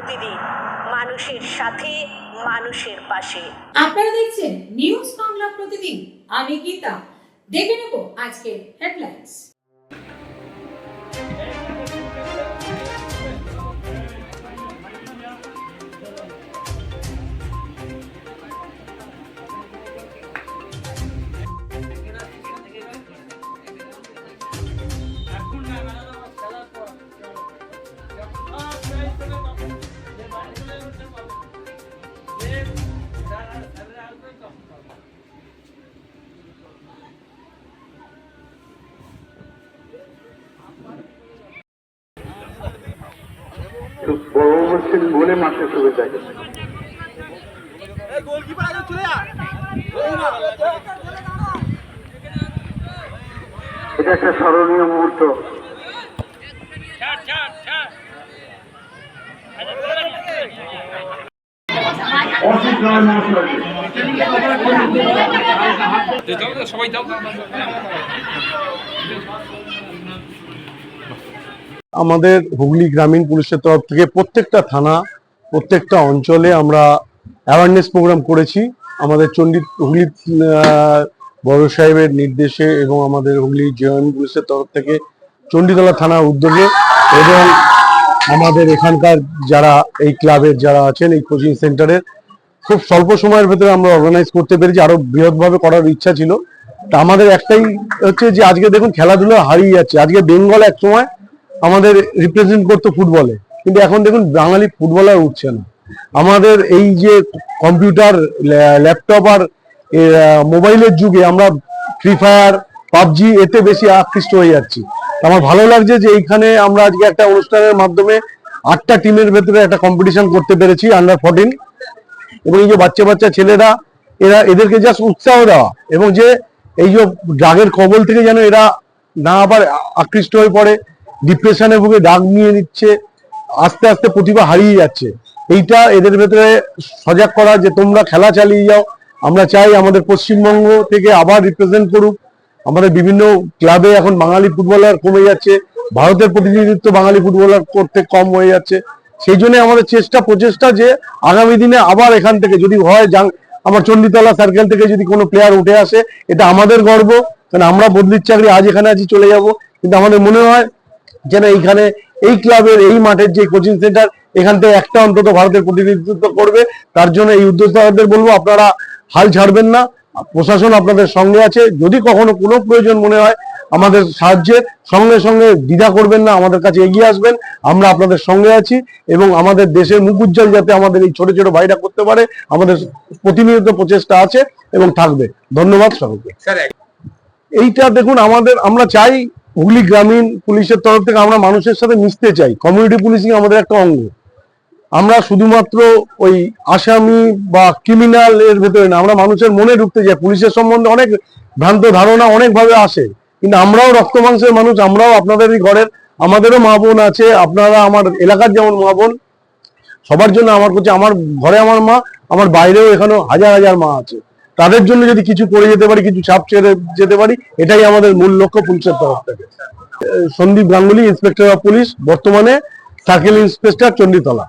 প্রতিদিন মানুষের সাথে, মানুষের পাশে। আপনারা দেখছেন নিউজ বাংলা প্রতিদিন। আমি গীতা। দেখে নেব আজকের হেডলাইন্স। বলে মাঠে সুবিধা এটা একটা স্মরণীয় মুহূর্ত। আমাদের হুগলি গ্রামীণ পুলিশের তরফ থেকে প্রত্যেকটা থানা, প্রত্যেকটা অঞ্চলে আমরা অ্যাওয়ারনেস প্রোগ্রাম করেছি। আমাদের হুগলি বড় সাহেবের নির্দেশে এবং আমাদের হুগলি জেএমবি পুলিশের তরফ থেকে চণ্ডীতলা থানার উদ্যোগে এবং আমাদের এখানকার যারা এই ক্লাবের যারা আছেন, এই কোচিং সেন্টারের খুব স্বল্প সময়ের ভেতরে আমরা অর্গানাইজ করতে পেরেছি। আরো বৃহৎভাবে করার ইচ্ছা ছিল। তা আমাদের একটাই হচ্ছে যে আজকে দেখুন খেলাধুলা হারিয়ে যাচ্ছে। আজকে বেঙ্গল এক সময় আমাদের রিপ্রেজেন্ট করতো ফুটবলে, কিন্তু এখন দেখুন বাঙালি ফুটবলার উঠছে না। আমাদের এই যে কম্পিউটার, ল্যাপটপ আর মোবাইলের যুগে আমরা ফ্রি ফায়ার, পাবজি এতে বেশি আকৃষ্ট হয়ে যাচ্ছি। আমার ভালো লাগছে যে এইখানে আমরা আজকে একটা অনুষ্ঠানের মাধ্যমে 8টা টিমের ভেতরে একটা কম্পিটিশন করতে পেরেছি, আন্ডার 14। এবং এই যে বাচ্চা বাচ্চা ছেলেরা, এদেরকে জাস্ট উৎসাহ দেওয়া এবং যে এই যে ড্রাগের কবল থেকে যেন এরা না আবার আকৃষ্ট হয়ে পড়ে, ডিপ্রেশনে ভুগে ডাক নিয়ে নিচ্ছে, আস্তে আস্তে প্রতিভা হারিয়ে যাচ্ছে। এইটা এদের ভেতরে সজাগ করা যে তোমরা খেলা চালিয়ে যাও। আমরা চাই আমাদের পশ্চিমবঙ্গ থেকে আবার রিপ্রেজেন্ট করুক। আমাদের বিভিন্ন ক্লাবে এখন বাঙালি ফুটবলার কমে যাচ্ছে, ভারতের প্রতিনিধিত্ব বাঙালি ফুটবলার করতে কম হয়ে যাচ্ছে। সেই জন্য আমাদের প্রচেষ্টা যে আগামী দিনে আবার এখান থেকে যদি হয়, আমার চণ্ডীতলা সার্কেল থেকে যদি কোনো প্লেয়ার উঠে আসে, এটা আমাদের গর্ব। কারণ আমরা বদলির চাকরি আজ এখানে আছি, চলে যাব, কিন্তু আমাদের মনে হয় যেন এইখানে এই ক্লাবের এই মাঠের যে কোচিং সেন্টার, এখান থেকে একটা অন্তত ভারতের প্রতিনিধিত্ব করবে। তার জন্য এই উদ্যোক্তাদের বলবো, আপনারা হাল ছাড়বেন না। প্রশাসন আপনাদের সঙ্গে আছে। যদি কখনো কোনো প্রয়োজন মনে হয় আমাদের সাহায্যের, সঙ্গে সঙ্গে দ্বিধা করবেন না, আমাদের কাছে এগিয়ে আসবেন। আমরা আপনাদের সঙ্গে আছি এবং আমাদের দেশের মুখ উজ্জ্বল যাতে আমাদের এই ছোট ছোট ভাইরা করতে পারে, আমাদের প্রতিনিয়ত প্রচেষ্টা আছে এবং থাকবে। ধন্যবাদ সকলকে। এইটা দেখুন, আমরা চাই হুগলি গ্রামীণ পুলিশের তরফ থেকে আমরা মানুষের সাথে মিশতে চাই। কমিউনিটি পুলিশিং আমাদের একটা অঙ্গ। আমরা শুধুমাত্র ওই আসামি বা ক্রিমিনাল এর ভেতরে না, আমরা মানুষের মনে ঢুকতে চাই। পুলিশের সম্বন্ধে অনেক ভ্রান্ত ধারণা অনেকভাবে আসে, কিন্তু আমরাও রক্ত মাংসের মানুষ, আমরাও আপনাদেরই ঘরের, আমাদেরও মা বোন আছে। আপনারা আমার এলাকার যেমন মা বোন, সবার জন্য আমার কাছে, আমার ঘরে আমার মা, আমার বাইরেও এখানেও হাজার হাজার মা আছে। তাদের জন্য যদি কিছু করে যেতে পারি, কিছু ছাপ ছেড়ে যেতে পারি, এটাই আমাদের মূল লক্ষ্য পুলিশের তরফ থেকে। Sandip Ganguly, inspector of police, বর্তমানে সার্কেল ইন্সপেক্টর চণ্ডীতলা।